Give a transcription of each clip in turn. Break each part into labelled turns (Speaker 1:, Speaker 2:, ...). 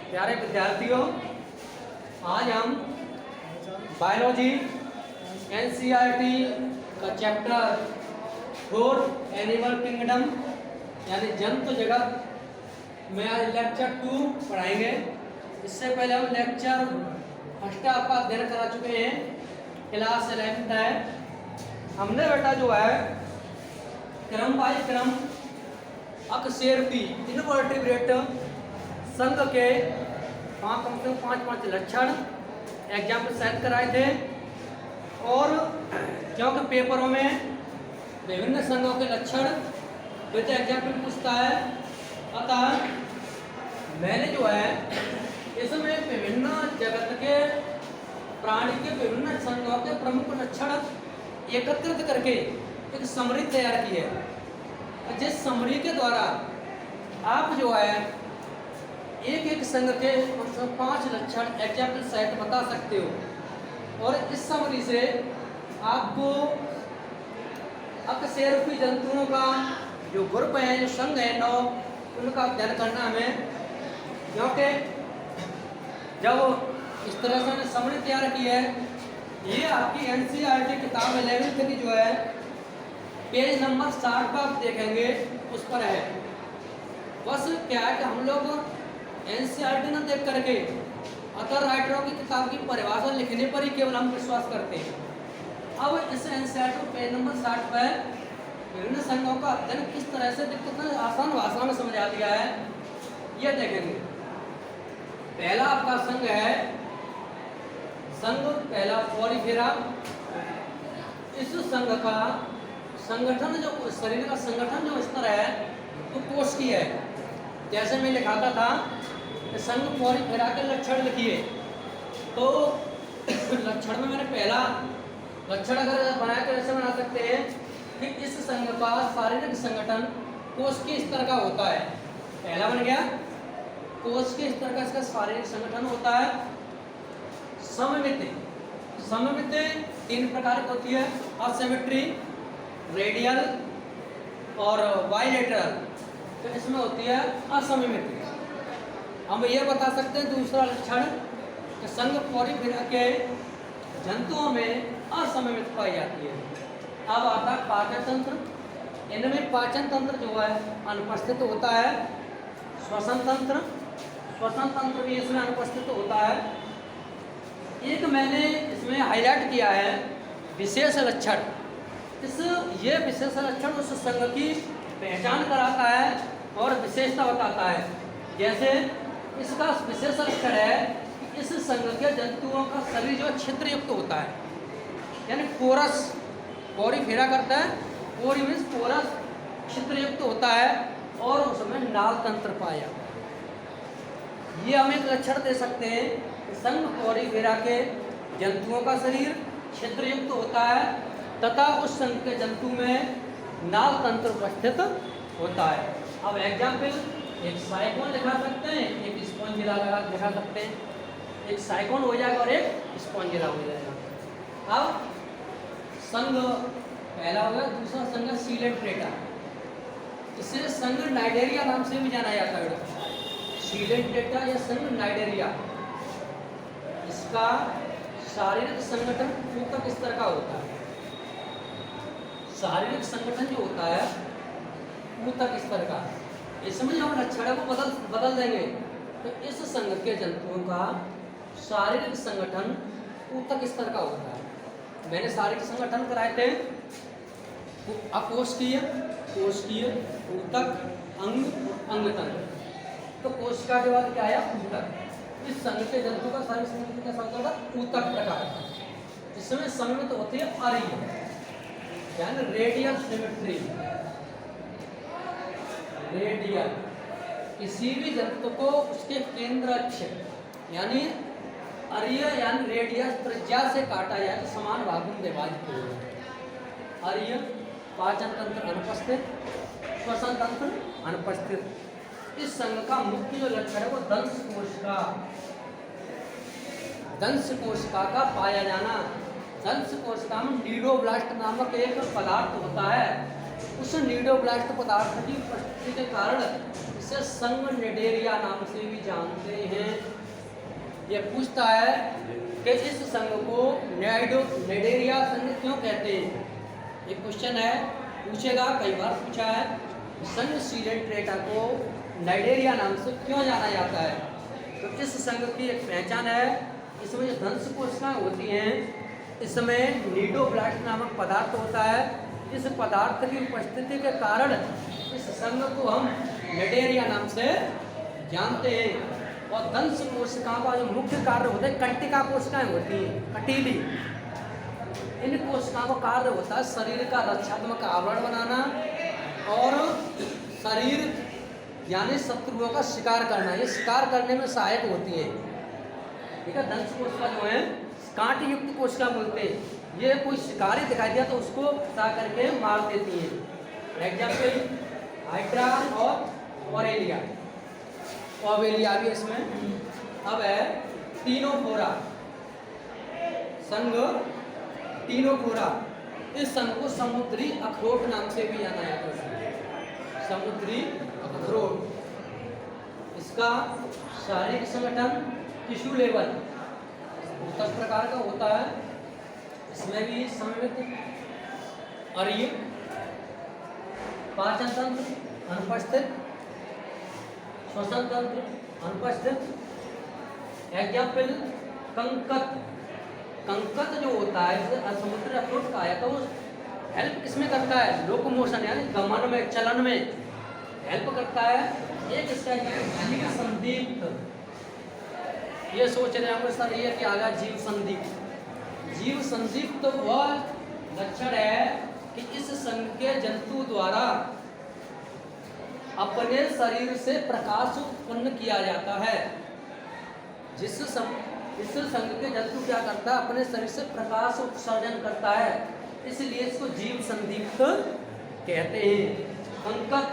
Speaker 1: प्यारे विद्यार्थियों, आज हम बायोलॉजी एनसीईआरटी का चैप्टर 4 एनिमल किंगडम यानी जंतु जगत में आज लेक्चर 2 पढ़ाएंगे। इससे पहले हम लेक्चर फर्स्ट हाफ का अध्ययन करा चुके हैं, क्लास 11th है। हमने बेटा जो है क्रम बाई क्रम अकशेरुकी इनवर्टिब्रेट संघ के कम से कम 5 लक्षण एग्जाम्पल सेट कराए थे, और क्योंकि पेपरों में विभिन्न संघों के लक्षण विद एग्जाम्पल पूछता है, अतः मैंने जो है इसमें विभिन्न जगत के प्राणी के विभिन्न संघों के प्रमुख लक्षण एकत्रित करके एक समरी तैयार की है। जिस समरी के द्वारा आप जो है एक संघ के 5 लक्षण एग्जाम्पल सेट बता सकते हो, और इस समरी से आपको अकशेरुकी जंतुओं का जो ग्रुप है, जो संघ है 9, उनका अध्ययन करना हमें। क्योंकि जब इस तरह से हमने समरी तैयार की है, ये आपकी एनसीईआरटी किताब 11th की जो है पेज नंबर 60 पर आप देखेंगे, उस पर है। बस क्या है कि हम लोग एनसीईआरटी न देख करके अदर राइटरों की किताब की परिभाषा लिखने पर ही केवल हम विश्वास करते हैं। अब इस एनसीईआरटी पेज नंबर 60 पर विभिन्न संघों का अध्ययन किस तरह से कितना आसान भाषा में समझा दिया है, यह देखेंगे। पहला आपका संघ है संघ पहला पॉलीफेरा। इस संघ का संगठन, जो शरीर का संगठन जो स्तर है तो कोशिकीय है। जैसे मैं लिखाता था कि संघ पॉलीफेरा के लक्षण लिखिए, तो लक्षण में मैंने पहला लक्षण अगर बनाया तो ऐसे बना सकते हैं कि इस संघ का शारीरिक संगठन कोशिकीय स्तर का होता है। पहला बन गया कोशिकीय स्तर का इसका शारीरिक संगठन होता है। सममिति 3 प्रकार की होती है, असिमेट्री, रेडियल और बाइलेटरल। तो इसमें होती है असममिति। हम ये बता सकते हैं दूसरा लक्षण कि संघ पॉलीफेरा के जंतुओं में असममित पाई जाती है। अब आता है पाचन तंत्र। इनमें पाचन तंत्र जो है अनुपस्थित होता है। श्वसन तंत्र भी इसमें अनुपस्थित होता है। एक मैंने इसमें हाईलाइट किया है विशेष लक्षण। ये विशेष लक्षण उस संघ की पहचान कराता है और विशेषता बताता है। जैसे इसका विशेष लक्षण है कि इस संघ के जंतुओं का शरीर जो छिद्र युक्त होता है, यानी पोरस, पॉलीफेरा करता है, पोरी मीन्स पोरस, छिद्र युक्त होता है, और उसमें नाल तंत्र पाया जाता है। ये हम एक लक्षण दे सकते हैं कि संघ पॉलीफेरा के जंतुओं का शरीर छिद्र युक्त होता है तथा उस संघ के जंतु में नाल तंत्र उपस्थित होता है। अब एग्जाम्पल, एक साइकोन लिखा सकते हैं, एक स्पॉन्जिला लिखा सकते हैं। एक साइकोन हो जाएगा और एक स्पॉन्जिला हो जाएगा। अब संघ पहला हो गया, दूसरा संघ सीलेंट्रेटा। इसे संघ नाइडेरिया नाम से भी जाना जाता है। सीलेंट्रेटा या संघ नाइडेरिया, इसका शारीरिक संगठन ऊतक स्तर का होता है। शारीरिक संगठन जो होता है ऊतक स्तर का, इसमें हम लक्षण को बदल देंगे तो इस संघ के जंतुओं का शारीरिक संगठन ऊतक स्तर का होता है। मैंने शारीरिक संगठन कराए थे अकोशिकीय, कोशिकीय, ऊतक, अंग, अंगतंत्र। तो कोशिका के बाद क्या आया? ऊतक। इस संघ के जंतु का शारीरिक संगठन कैसा होता है? ऊतक प्रकार। इसमें सममित होती है आर्य यानी रेडियल सिमेट्री। रेडियल किसी भी जंतु को उसके केंद्र अक्ष यानी अर्य यानी रेडियस त्रिज्या से काटा जाए तो समान भागों में विभाजित हो जाए। अर्य, पाचन तंत्र अनुपस्थित, श्वसन तंत्र अनुपस्थित। इस संघ का मुख्य जो लक्षण है वो दंश कोशिका का पाया जाना। दंश कोशिका में नीडोब्लास्ट नामक एक पदार्थ होता है। उस नीडोब्लास्ट पदार्थ की उपस्थिति के कारण इसे संघ निडेरिया नाम से भी जानते हैं। ये पूछता है कि इस संघ को निडेरिया संघ क्यों कहते हैं। ये क्वेश्चन है, पूछेगा, कई बार पूछा है। संघ सीलेंट्रेटा को नाइडेरिया नाम से क्यों जाना जाता है। तो इस संघ की एक पहचान है, इसमें जो दंश कोशिकाएं होती हैं, इसमें नीडोब्लास्ट नामक पदार्थ होता है। इस पदार्थ की उपस्थिति के कारण इस संघ को हम नाइडेरिया नाम से जानते हैं। और दंश कोशिकाओं का जो मुख्य कार्य होता है, कंटिका कोशिकाएं होती हैं, कटीली, इन कोशिकाओं का कार्य होता है शरीर का रक्षात्मक आवरण बनाना और शरीर यानी शत्रुओं का शिकार करना। ये शिकार करने में सहायक होती है। ठीक है, दंश कोशिका जो है कांट युक्त कोशिका बोलते हैं। ये कोई शिकारी दिखाई दिया तो उसको फंसा करके मार देती है। एग्जाम्पल हाइड्रा और ऑरेलिया, ओवेलिया भी इसमें। अब है टीनोफोरा संघ, टीनोफोरा। इस संघ को समुद्री अखरोट नाम से भी जाना जाता है। समुद्री अखरोट, इसका शारीरिक संगठन टिश्यू लेवल 10 प्रकार का होता है। इसमें भी समन्वित अरीय, पाचन तंत्र अनुपस्थित, श्वसन तंत्र अनुपस्थित। एग्जाम्पल कंकत, कंकत जो होता है जिसे समुद्री अखरोट कहा है, तो वो हेल्प किसमें करता है, लोकोमोशन यानी गमन में, चलन में हेल्प करता है। एक इसका जीव संदीप्त, ये सोच रहे होंगे सर ये क्या आगा जीव संदीप्त। जीव संदीप्त तो वह लक्षण है कि इस संघ के जंतु द्वारा अपने शरीर से प्रकाश उत्पन्न किया जाता है। इस संघ के जंतु क्या करता है, अपने शरीर से प्रकाश उत्सर्जन करता है, इसलिए इसको जीव संदीप्त कहते हैं। कंकत,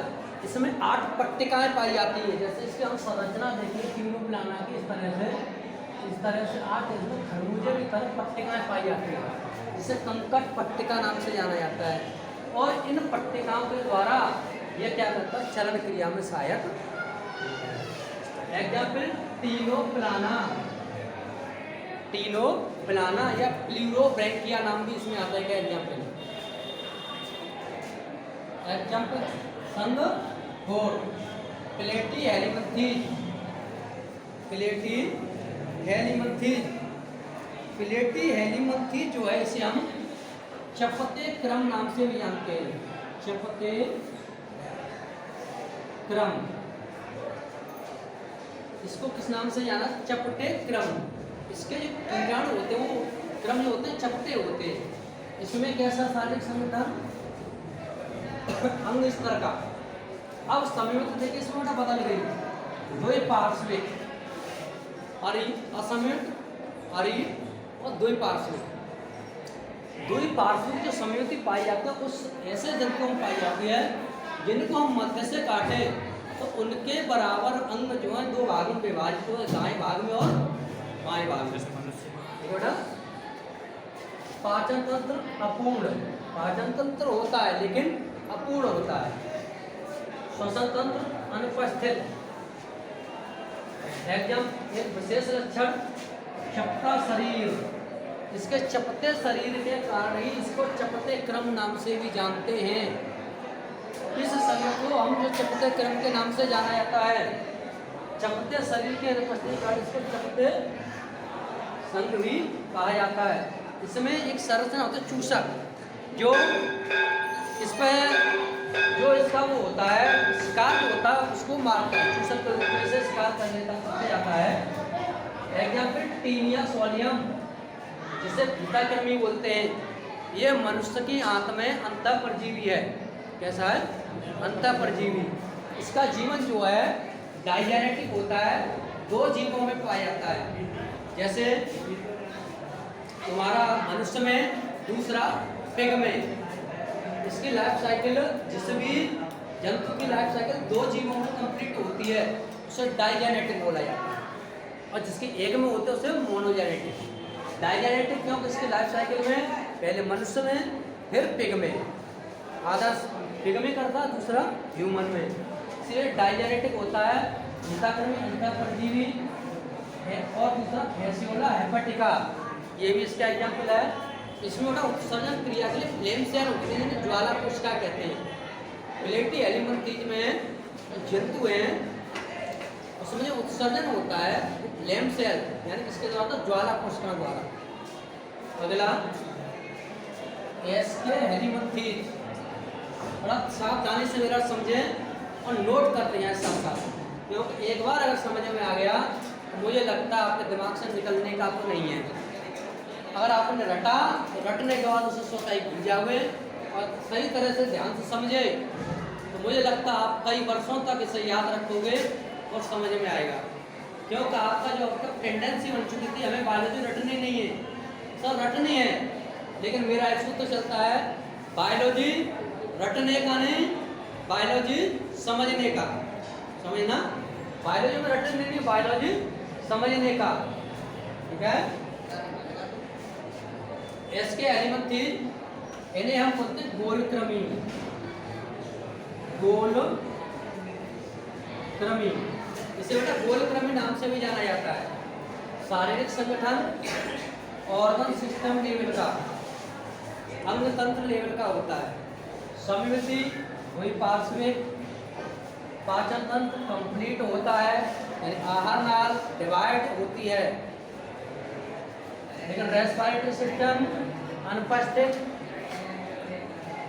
Speaker 1: इसमें 8 पट्टिकाएं पाई जाती है। जैसे इसकी हम संरचना देखिए टीनोप्लाना की, इस तरह से 8 इसमें खरबूजे की तरह पट्टिकाएं पाई जाती है, जिसे कंकट पट्टिका नाम से जाना जाता है। और इन पट्टिकाओं के द्वारा यह क्या करता है, चलन क्रिया में सहायक। एग्जाम्पल टीनोप्लाना, टीनोप्लाना या प्लूरोब्रैंकिया नाम भी इसमें आता है। एग्जाम्पल संघ घोर, प्लेटी हेलिमंथीज, प्लेटी हेलिमंथीज। प्लेटी हेलिमंथीज जो है इसे हम चपटे क्रम नाम से भी जानते हैं। चपटे क्रम, इसको किस नाम से जाना, चपटे क्रम। इसके जो कीटाणु होते हैं वो क्रम जो होते हैं चपटे होते हैं। इसमें कैसा शारीरिक संगठन, अंग इस तरह का। अब संयुक्त देखिए इसमें बदल गई, द्वि पार्श्विक अरी, असंयुक्त अरी और द्वि पार्श्विक। द्वि पार्श्विक जो संयुक्ति पाई जाती है उस ऐसे जंतुओं में पाई जाती है जिनको हम मध्य से काटे तो उनके बराबर अंग जो है 2 भागों में विभाजित हो, दाएं भाग में और बाएं भाग में। पाचन तंत्र अपूर्ण, पाचन तंत्र होता है लेकिन अपूर्ण होता है। श्वसन तंत्र अनुपस्थित। एक विशेष लक्षण चपटा शरीर, इसके चपटे शरीर के कारण ही इसको चपटे क्रम नाम से भी जानते हैं। इस संघ को हम जो चपटे क्रम के नाम से जाना जाता है, चपटे शरीर के अनुपस्थिति कारण इसको चपटे संघ भी कहा जाता है। इसमें एक संरचना होता है चूसक, जो इस पर जो इसका वो होता है शिकार जो होता है उसको मारता है, चूसक के रूप में से शिकार करने तक जाता है। एग्जाम्पल टीनिया सोलियम, जिसे भीताकृमि बोलते हैं। ये मनुष्य की आंत में अंतःपरजीवी है। कैसा है, अंतःपरजीवी। इसका जीवन जो है डाइजेनेटिक होता है, 2 जीवों में पाया जाता है। जैसे तुम्हारा मनुष्य में, दूसरा पिग में। इसकी लाइफ साइकिल, जिस भी जंतु की लाइफ साइकिल 2 जीवों में कंप्लीट होती है उसे डाइजेनेटिक बोला जाता है, और जिसकी एक में होते है उसे मोनोजेनेटिक। डाइजेनेटिक क्योंकि इसकी लाइफ साइकिल में पहले मनुष्य में फिर पिग में, आधा पिग में करता, दूसरा ह्यूमन में। इसलिए डायजेनेटिक होता है, अंतःक्रमी अंतःपरजीवी है। और दूसरा फैसियोला हेपाटिका, ये भी इसका एग्जाम्पल है। इसमें होता उत्सर्जन क्रिया के लिए फ्लेम सेल होते हैं जिन्हें ज्वाला कोशिका कहते हैं। प्लेटी एलिमेंथीज में जंतु हैं, उसमें जो उत्सर्जन होता है फ्लेम सेल यानी किसके द्वारा, तो ज्वाला कोशिका द्वारा। अगला एस्के हेलिमेंथीज, बड़ा सावधानी से मेरा समझें और नोट करते हैं साथ साथ, क्योंकि एक बार अगर समझ में आ गया तो मुझे लगता है आपके दिमाग से निकलने का तो नहीं है। अगर आपने रटा तो रटने के बाद उसे स्वतः ही भूल जाओगे, और सही तरह से ध्यान से समझे तो मुझे लगता है आप कई वर्षों तक इसे याद रखोगे और समझ में आएगा। क्योंकि आपका जो अब तक टेंडेंसी बन चुकी थी हमें बायोलॉजी रटनी नहीं है, सब रटनी है, लेकिन मेरा एक सूत्र चलता है बायोलॉजी रटने का नहीं, बायोलॉजी समझने का। समझना, बायोलॉजी में रटने नहीं, बायोलॉजी समझने का। ठीक है। इसके एलिमेंथीज इन्हें हम बोलते हैं गोलक्रमी, गोलक्रमी, इसे बेटा गोलक्रमी नाम से भी जाना जाता है। शारीरिक संगठन ऑर्गन सिस्टम लेवल का, अंग तंत्र लेवल का होता है। सममिति वही पार्श्विक, पाचन तंत्र कंप्लीट होता है यानी आहार नाल डिवाइड होती है, लेकिन रेस्पिरेटरी सिस्टम अनुपस्थित।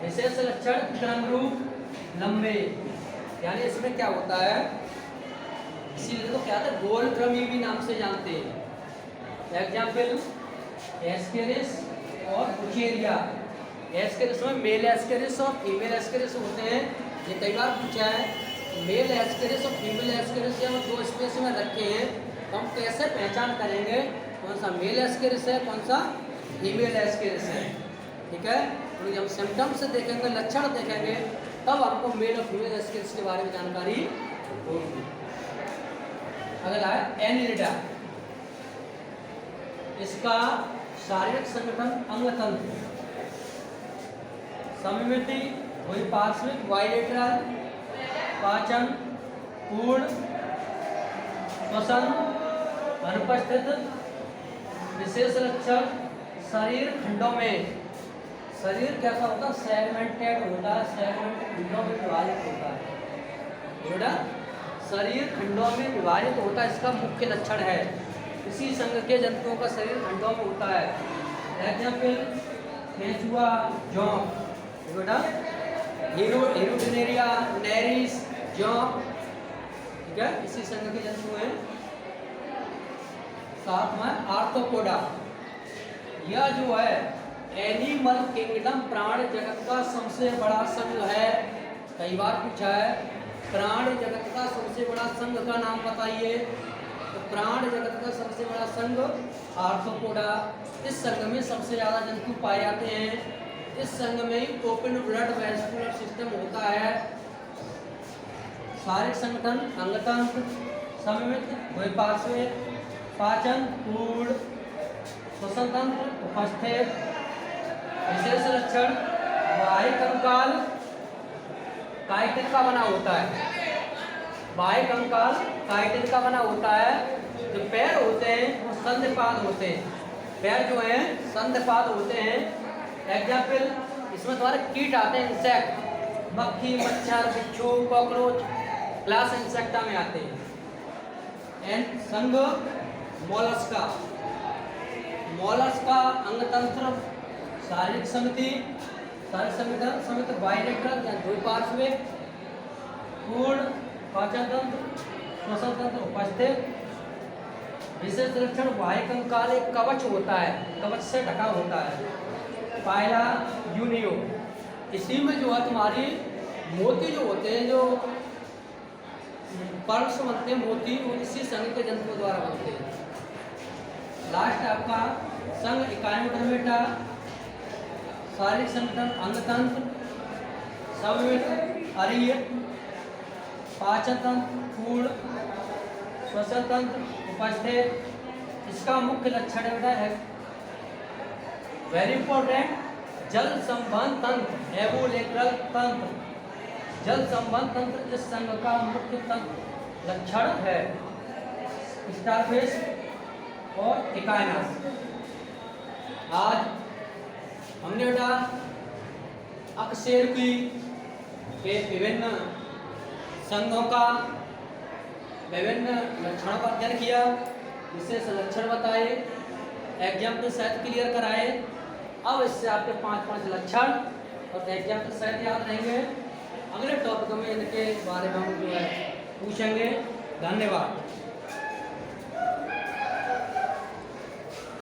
Speaker 1: विशेष लक्षण क्रम रूप लंबे, यानी इसमें क्या होता है, इसीलिए तो क्या था गोलक्रमी भी नाम से जानते हैं। एग्जाम्पल एस्केरिस और बुचेरिया। एस्केरिस में मेल एस्केरिस और फीमेल एस्केरिस होते हैं, ये कई बार पूछा है। मेल एस्केरिस और फीमेल एस्केरिस जब दो स्पेस में रखे हैं तो हम कैसे पहचान करेंगे कौन सा मेल एस्केरिस है कौन सा फीमेल एस्केरिस है। ठीक है, तो जब सिम्टम्स से देखेंगे, लक्षण देखेंगे, तब आपको मेल और फीमेल एस्केरिस के बारे में जानकारी होगी। अगला है एनिलिडा, इसका शारीरिक संगठन अंग तंत्र, सममिति वही पार्श्विक बाइलेटरल, पाचन पूर्ण, श्वसन अनुपस्थित। विशेष लक्षण शरीर खंडों में, शरीर कैसा होता है, सेगमेंटेड होता है, सेगमेंटेड खंडों में विभाजित होता है। बेटा शरीर खंडों में विभाजित होता है, इसका मुख्य लक्षण है। इसी संघ के जंतुओं का शरीर खंडों में होता है। एग्जाम्पल केंचुआ, जोंक, बेटा हेरोडिनेरिया, नेरिस, जोंक। ठीक है, इसी संघ के जंतु हैं। साथ में आर्थ्रोपोडा, यह जो है एनिमल किंगडम प्राणी जगत का सबसे बड़ा संघ है। कई बार पूछा है प्राणी जगत का सबसे बड़ा संघ का नाम बताइए, तो प्राणी जगत का सबसे बड़ा संघ आर्थ्रोपोडा। इस संघ में सबसे ज़्यादा जंतु पाए जाते हैं। इस संघ में ही ओपन ब्लड वेस्कुलर सिस्टम होता है। शारीरिक संगठन अंगतंत्र, सममित वही पार्श्विक, पाचन पूर्ण, श्वसन तंत्र उपस्थित। विशेष लक्षण बाह्य कंकाल काइटिन का बना होता है। बाह्य कंकाल काइटिन का बना होता है। जो पैर होते हैं वो संधिपाद होते हैं, पैर जो हैं संधिपाद होते हैं। एग्जाम्पल इसमें तुम्हारे कीट आते हैं, इंसेक्ट, मक्खी, मच्छर, बिच्छू, कॉकरोच, क्लास इंसेक्टा में आते हैं। एंड संघ मोलस्का, मोलस्का अंगतंत्र, शारीरिक समिति, शारीरिक संगठन समित बाइलेटरल या द्विपार्श्विक, पूर्ण, पाचन तंत्र, श्वसन तंत्र उपस्थित। विशेष लक्षण बाह्य कंकाल एक कवच होता है, कवच से ढका होता है। पायला यूनियो, इसी में जो है तुम्हारी मोती जो होते हैं, जो पर्ल्स बनते हैं मोती, वो इसी संघ के जंतुओं द्वारा बनते हैं। लास्ट आपका संघ इकाइनोडर्मेटा, शारीरिक संगठन अंगतंत्र, सममित अरीय, पाचन तंत्र पूर्ण, श्वसन तंत्र उपस्थित। इसका मुख्य लक्षण है वेरी इंपॉर्टेंट, जल संवहन तंत्र, एवोलेटरल तंत्र। जल संबंध तंत्र इस संघ का मुख्य लक्षण है। स्टारफिश और इकाइनस। आज हमने बेटा अकशेरुकी के विभिन्न संघों का विभिन्न लक्षणों का अध्ययन किया, विशेष लक्षण बताए, एग्जाम्पल सहित क्लियर कराए। अब इससे आपके 5 लक्षण और एग्जाम्पल सहित याद रहेंगे। अगले टॉपिक में इनके बारे में हम जो है पूछेंगे। धन्यवाद।